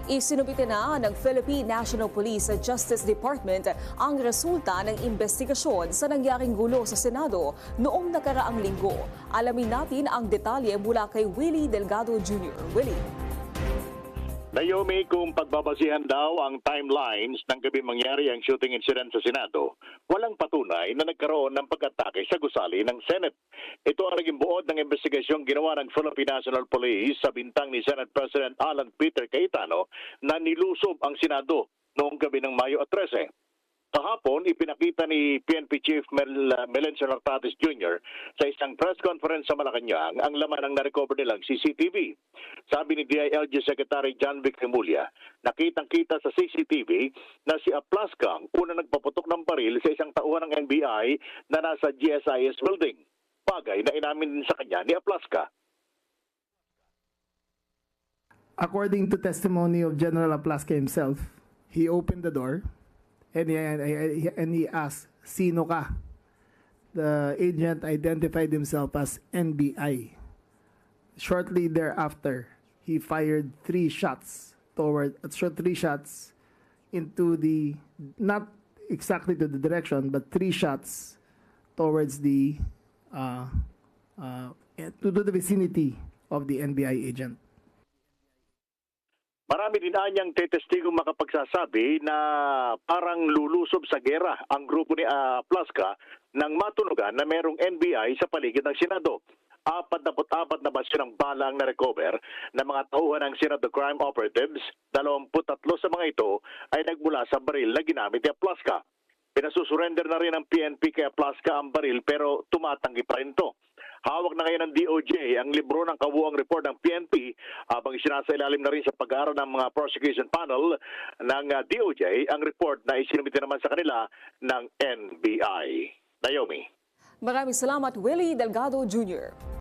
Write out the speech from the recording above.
Isinumite na ng Philippine National Police Justice Department ang resulta ng investigasyon sa nangyaring gulo sa Senado noong nakaraang linggo. Alamin natin ang detalye mula kay Willie Delgado Jr. Willie. Naomi, kung pagbabasihan daw ang timelines ng gabi mangyari ang shooting incident sa Senado, walang patunay na nagkaroon ng pag-atake sa gusali ng Senate. Ito ang naging buod ng investigasyong ginawa ng Philippine National Police sa bintang ni Senate President Alan Peter Cayetano na nilusob ang Senado noong gabi ng Mayo 13. Kahapon, ipinakita ni PNP Chief Melencio Nartates Jr. sa isang press conference sa Malacanang ang laman ng na-recover nilang CCTV. Sabi ni DILG Secretary John Vic Remulla, nakitang-kita sa CCTV na si Aplasca ang una nagpaputok ng baril sa isang tauhan ng NBI na nasa GSIS building. Bagay na inamin din sa kanya ni Aplasca. According to testimony of General Aplasca himself, he opened the door and he asked, "Sino ka?" The agent identified himself as NBI. Shortly thereafter, he fired three shots into the, not exactly to the direction, but three shots towards the to the vicinity of the NBI agent. Marami din anyang tetestigong makapagsasabi na parang lulusob sa gera ang grupo ni Aplasca nang matunugan na merong NBI sa paligid ng Senado. 44 na basyo ng bala ang na-recover ng mga tauhan ng Senado crime operatives. 23 sa mga ito ay nagmula sa baril na ginamit ni Aplasca. Pinasusurrender na rin ng PNP kay Aplasca ang baril pero tumatanggi pa rin ito. Hawak na ngayon ng DOJ ang libro ng kabuuang report ng PNP habang isinasailalim na rin sa pag-aaral ng mga prosecution panel ng DOJ ang report na isinumite naman sa kanila ng NBI. Naomi. Maraming salamat, Willie Delgado Jr.